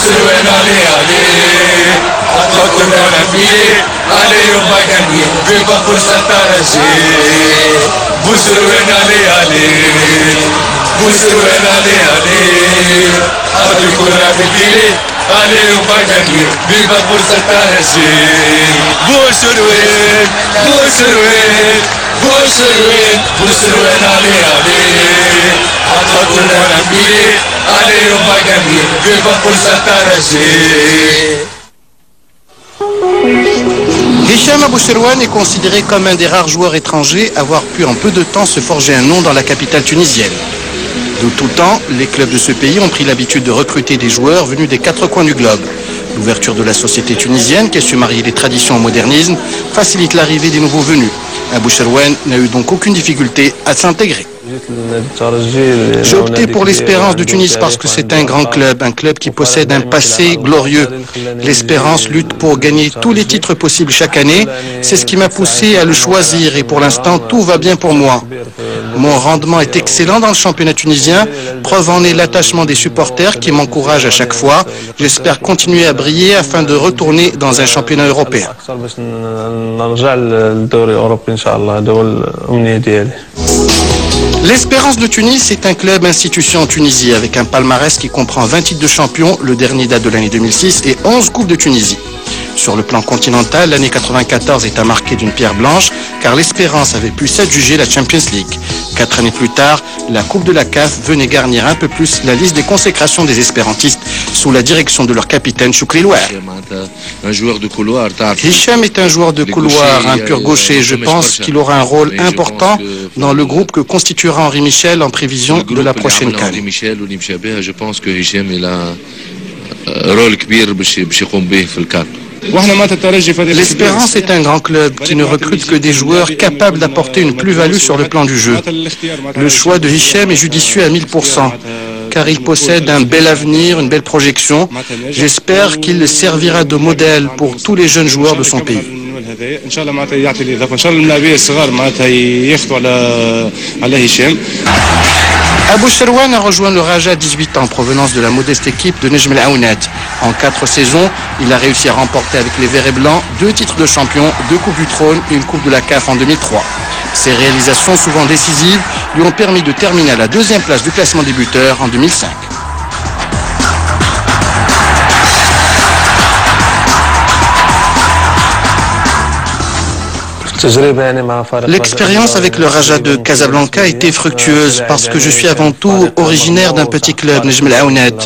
Bousserouine, allez, allez. Attention à la fille, allez, on va gagner. Viva pour Saint-Arrangé. Bousserouine, allez, allez. Bousserouine, allez, allez. Attention à la fille, allez, on va gagner. Viva pour Saint-Arrangé. Bousserouine, Bousserouine, Bousserouine, Bousserouine, allez, allez. Attention à la fille, allez, on va gagner. Viva pour Saint-Arrangé. Hicham Aboucherouane est considéré comme un des rares joueurs étrangers à avoir pu en peu de temps se forger un nom dans la capitale tunisienne. De tout temps, les clubs de ce pays ont pris l'habitude de recruter des joueurs venus des quatre coins du globe. L'ouverture de la société tunisienne, qui a su marier les traditions au modernisme, facilite l'arrivée des nouveaux venus. Aboucherouane n'a eu donc aucune difficulté à s'intégrer. J'ai opté pour l'Espérance de Tunis parce que c'est un grand club, un club qui possède un passé glorieux. L'Espérance lutte pour gagner tous les titres possibles chaque année. C'est ce qui m'a poussé à le choisir et pour l'instant, tout va bien pour moi. Mon rendement est excellent dans le championnat tunisien. Preuve en est l'attachement des supporters qui m'encouragent à chaque fois. J'espère continuer à briller afin de retourner dans un championnat européen. L'Espérance de Tunis est un club institution en Tunisie avec un palmarès qui comprend 20 titres de champion, le dernier date de l'année 2006 et 11 coupes de Tunisie. Sur le plan continental, l'année 94 est à marquer d'une pierre blanche car l'Espérance avait pu s'adjuger la Champions League. 4 années plus tard, la Coupe de la CAF venait garnir un peu plus la liste des consécrations des espérantistes sous la direction de leur capitaine Choukri Louer. Un joueur de couloir. Hicham est un joueur de couloir, un pur gaucher. Je pense qu'il aura un rôle important dans le groupe que constituera Henri Michel en prévision de la prochaine CAN. Je pense que Hicham a un rôle كبير باش يقوم به في الكان. L'Espérance est un grand club qui ne recrute que des joueurs capables d'apporter une plus-value sur le plan du jeu. Le choix de Hicham est judicieux à 1000%, car il possède un bel avenir, une belle projection. J'espère qu'il servira de modèle pour tous les jeunes joueurs de son pays. Aboucherouane a rejoint le Raja à 18 ans, provenance de la modeste équipe de Nejm El Aounat. En 4 saisons, il a réussi à remporter avec les Verts et Blancs 2 titres de champion, 2 Coupes du Trône et une Coupe de la CAF en 2003. Ces réalisations, souvent décisives, lui ont permis de terminer à la 2e place du classement des buteurs en 2005. L'expérience avec le Raja de Casablanca a été fructueuse parce que je suis avant tout originaire d'un petit club, Nejm El Aounat.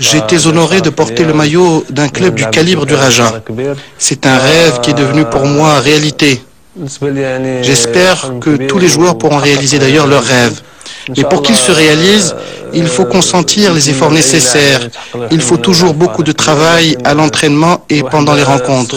J'étais honoré de porter le maillot d'un club du calibre du Raja. C'est un rêve qui est devenu pour moi réalité. J'espère que tous les joueurs pourront réaliser d'ailleurs leurs rêves. Et pour qu'ils se réalisent, il faut consentir les efforts nécessaires. Il faut toujours beaucoup de travail à l'entraînement et pendant les rencontres.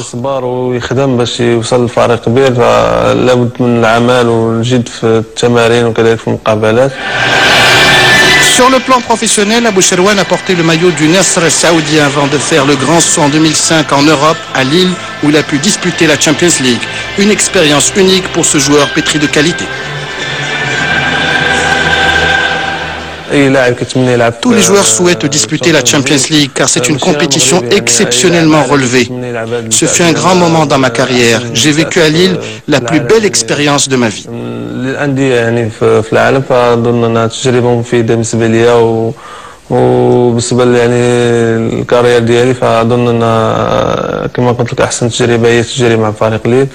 Sur le plan professionnel, Aboucherouane a porté le maillot du Nasr saoudien avant de faire le grand saut en 2005 en Europe, à Lille, où il a pu disputer la Champions League. Une expérience unique pour ce joueur pétri de qualité. Tous les joueurs souhaitent disputer la Champions League car c'est une compétition exceptionnellement relevée. Ce fut un grand moment dans ma carrière. J'ai vécu à Lille la plus belle expérience de ma vie. وبالنسبه يعني الكارير ديالي فاظن ان كما قلت لك احسن تجربه هي التجربه مع فريق ليل.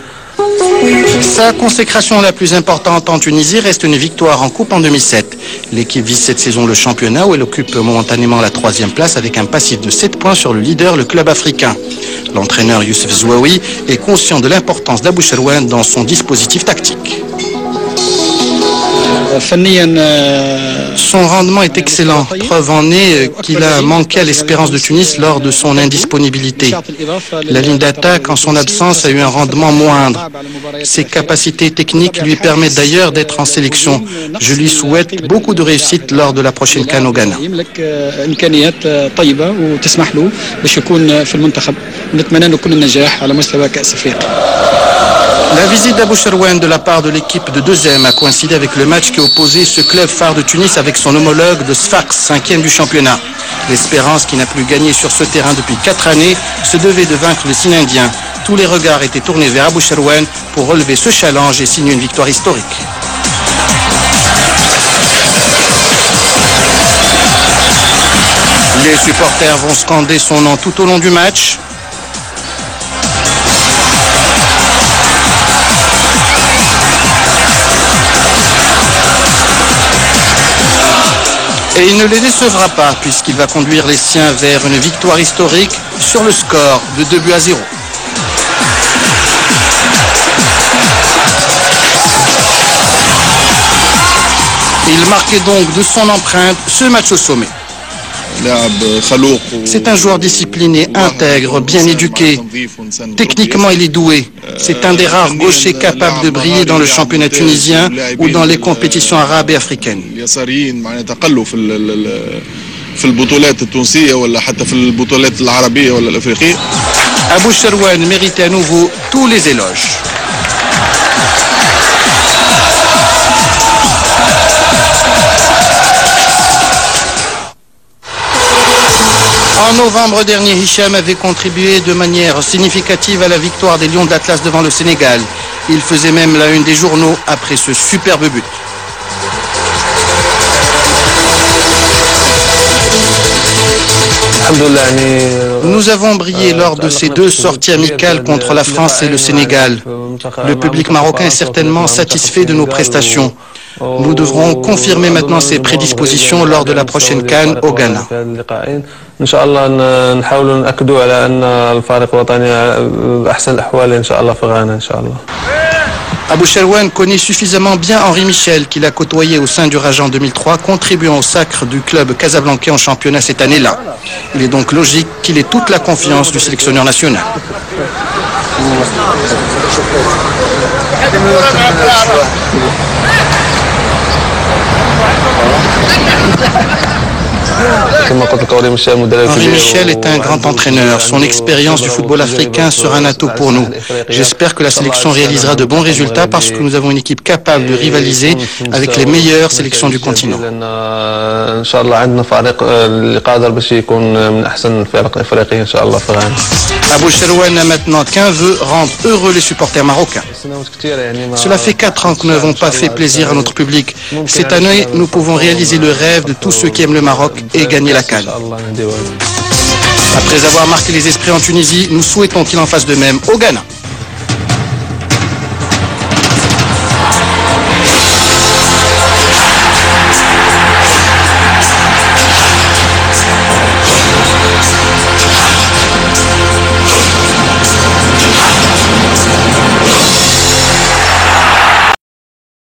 Sa consécration la plus importante en Tunisie reste une victoire en Coupe en 2007. L'équipe vise cette saison le championnat où elle occupe momentanément la 3e place avec un passif de 7 points sur le leader, le club africain. L'entraîneur Youssef Zouaoui est conscient de l'importance d'Aboucherouane dans son dispositif tactique. Son rendement est excellent. Preuve en est qu'il a manqué à l'Espérance de Tunis lors de son indisponibilité. La ligne d'attaque, en son absence, a eu un rendement moindre. Ses capacités techniques lui permettent d'ailleurs d'être en sélection. Je lui souhaite beaucoup de réussite lors de la prochaine CAN au Ghana. La visite d'Aboucherouane de la part de l'équipe de 2e a coïncidé avec le match qui opposer ce club phare de Tunis avec son homologue de Sfax, 5e du championnat. L'Espérance, qui n'a plus gagné sur ce terrain depuis 4 années, se devait de vaincre le signe indien. Tous les regards étaient tournés vers Abou Cherouane pour relever ce challenge et signer une victoire historique. Les supporters vont scander son nom tout au long du match. Et il ne les décevra pas puisqu'il va conduire les siens vers une victoire historique sur le score de 2-0. Il marquait donc de son empreinte ce match au sommet. C'est un joueur discipliné, intègre, bien éduqué. Techniquement, il est doué. C'est un des rares gauchers capables de briller dans le championnat tunisien ou dans les compétitions arabes et africaines. Abou Cherouane méritait à nouveau tous les éloges. En novembre dernier, Hicham avait contribué de manière significative à la victoire des Lions de l'Atlas devant le Sénégal. Il faisait même la une des journaux après ce superbe but. Nous avons brillé lors de ces 2 sorties amicales contre la France et le Sénégal. Le public marocain est certainement satisfait de nos prestations. Nous devrons confirmer maintenant ces prédispositions lors de la prochaine CAN au Ghana. Abou Cherouane connaît suffisamment bien Henri Michel, qu'il a côtoyé au sein du Raja en 2003, contribuant au sacre du club casablancais en championnat cette année-là. Il est donc logique qu'il ait toute la confiance du sélectionneur national. Henri Michel est un grand entraîneur. Son expérience du football africain sera un atout pour nous. J'espère que la sélection réalisera de bons résultats parce que nous avons une équipe capable de rivaliser avec les meilleures sélections du continent. Abou Cherouane n'a maintenant qu'un vœu, rendre heureux les supporters marocains. Cela fait 4 ans que nous n'avons pas fait plaisir à notre public. Cette année, nous pouvons réaliser le rêve de tous ceux qui aiment le Maroc et gagner la CAN. Après avoir marqué les esprits en Tunisie, nous souhaitons qu'il en fasse de même au Ghana.